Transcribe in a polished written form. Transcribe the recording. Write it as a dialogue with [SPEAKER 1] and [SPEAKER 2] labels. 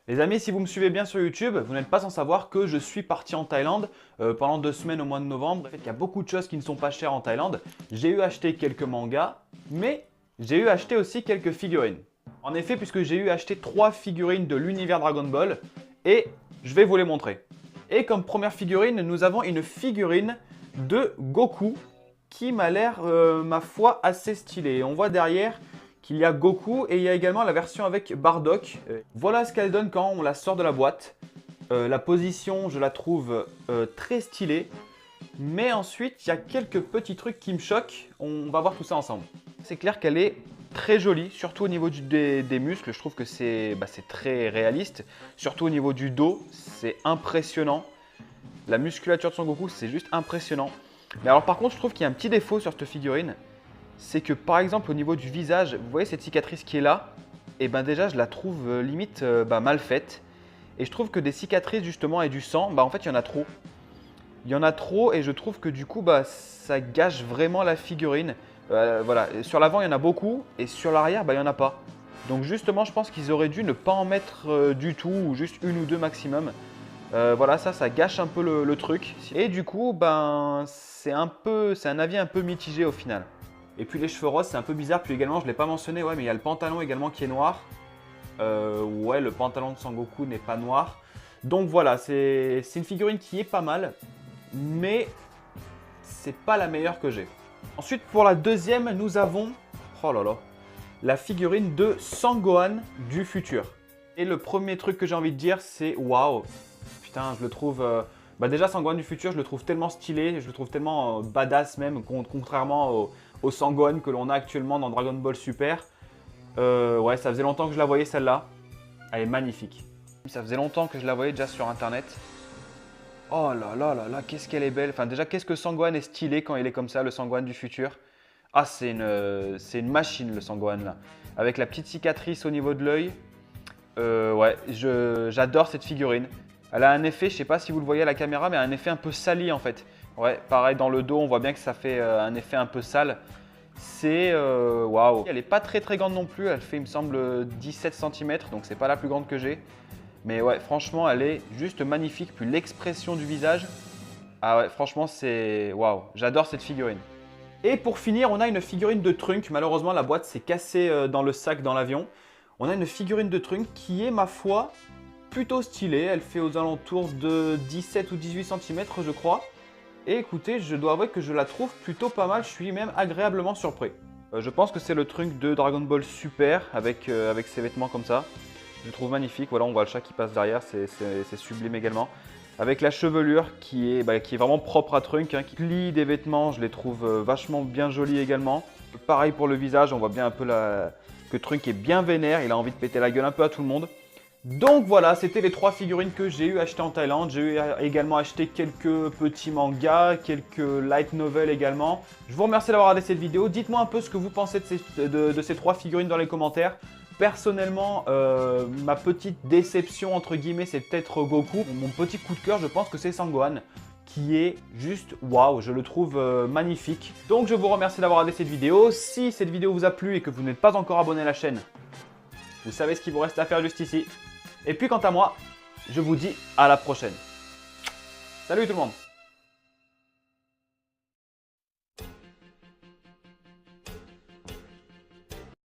[SPEAKER 1] Les amis, si vous me suivez bien sur YouTube, vous n'êtes pas sans savoir que je suis parti en Thaïlande pendant 2 semaines au mois de novembre. En fait, il y a beaucoup de choses qui ne sont pas chères en Thaïlande. J'ai eu acheté quelques mangas, mais j'ai eu acheté aussi quelques figurines. En effet, puisque j'ai eu acheté 3 figurines de l'univers Dragon Ball et je vais vous les montrer. Et comme première figurine, nous avons une figurine de Goku qui m'a l'air, ma foi, assez stylée. On voit derrière qu'il y a Goku et il y a également la version avec Bardock. Voilà ce qu'elle donne quand on la sort de la boîte. La position, je la trouve très stylée. Mais ensuite, il y a quelques petits trucs qui me choquent. On va voir tout ça ensemble. C'est clair qu'elle est très jolie, surtout au niveau des muscles. Je trouve que c'est très réaliste. Surtout au niveau du dos, c'est impressionnant. La musculature de Son Goku, c'est juste impressionnant. Mais alors par contre, je trouve qu'il y a un petit défaut sur cette figurine. C'est que par exemple au niveau du visage, vous voyez cette cicatrice qui est là, et ben déjà je la trouve limite mal faite. Et je trouve que des cicatrices justement et du sang, en fait il y en a trop. Il y en a trop et je trouve que du coup ça gâche vraiment la figurine. Voilà, sur l'avant il y en a beaucoup et sur l'arrière il n'y en a pas. Donc justement je pense qu'ils auraient dû ne pas en mettre du tout ou juste une ou deux maximum. Voilà, ça gâche un peu le truc. Et du coup, c'est un avis un peu mitigé au final. Et puis les cheveux roses, c'est un peu bizarre. Puis également, je ne l'ai pas mentionné, ouais, mais il y a le pantalon également qui est noir. Ouais, le pantalon de Sangoku n'est pas noir. Donc voilà, c'est une figurine qui est pas mal, mais c'est pas la meilleure que j'ai. Ensuite, pour la deuxième, nous avons, oh là là, la figurine de Sangohan du futur. Et le premier truc que j'ai envie de dire, c'est waouh. Putain, je le trouve. Déjà, Sangohan du futur, je le trouve tellement stylé, je le trouve tellement badass même, contrairement au Sangohan que l'on a actuellement dans Dragon Ball Super. Ouais, ça faisait longtemps que je la voyais celle-là. Elle est magnifique. Ça faisait longtemps que je la voyais déjà sur internet. Oh là là là là, qu'est-ce qu'elle est belle. Enfin, déjà, qu'est-ce que Sangohan est stylé quand il est comme ça, le Sangohan du futur. Ah, c'est une machine le Sangohan là. Avec la petite cicatrice au niveau de l'œil. Ouais, j'adore cette figurine. Elle a un effet, je sais pas si vous le voyez à la caméra, mais un effet un peu sali en fait. Ouais, pareil dans le dos, on voit bien que ça fait un effet un peu sale. C'est waouh. Elle n'est pas très grande non plus, elle fait il me semble 17 cm, donc c'est pas la plus grande que j'ai. Mais ouais, franchement, elle est juste magnifique. Puis l'expression du visage, ah ouais, franchement, c'est waouh. J'adore cette figurine. Et pour finir, on a une figurine de Trunk. Malheureusement, la boîte s'est cassée dans le sac dans l'avion. On a une figurine de Trunk qui est, ma foi, plutôt stylée. Elle fait aux alentours de 17 ou 18 cm, je crois. Et écoutez, je dois avouer que je la trouve plutôt pas mal. Je suis même agréablement surpris. Je pense que c'est le Trunk de Dragon Ball Super avec ses vêtements comme ça. Je le trouve magnifique. Voilà, on voit le chat qui passe derrière. C'est sublime également. Avec la chevelure qui est vraiment propre à Trunk, qui plie des vêtements, je les trouve vachement bien jolis également. Pareil pour le visage, on voit bien un peu que Trunk est bien vénère, il a envie de péter la gueule un peu à tout le monde. Donc voilà, c'était les 3 figurines que j'ai eu achetées en Thaïlande. J'ai eu également acheté quelques petits mangas, quelques light novels également. Je vous remercie d'avoir regardé cette vidéo. Dites-moi un peu ce que vous pensez de ces 3 figurines dans les commentaires. Personnellement, ma petite déception entre guillemets, c'est peut-être Goku. Mon petit coup de cœur, je pense que c'est Sangohan, qui est juste waouh, je le trouve magnifique. Donc je vous remercie d'avoir regardé cette vidéo. Si cette vidéo vous a plu et que vous n'êtes pas encore abonné à la chaîne, vous savez ce qu'il vous reste à faire juste ici. Et puis quant à moi, je vous dis à la prochaine. Salut tout le monde!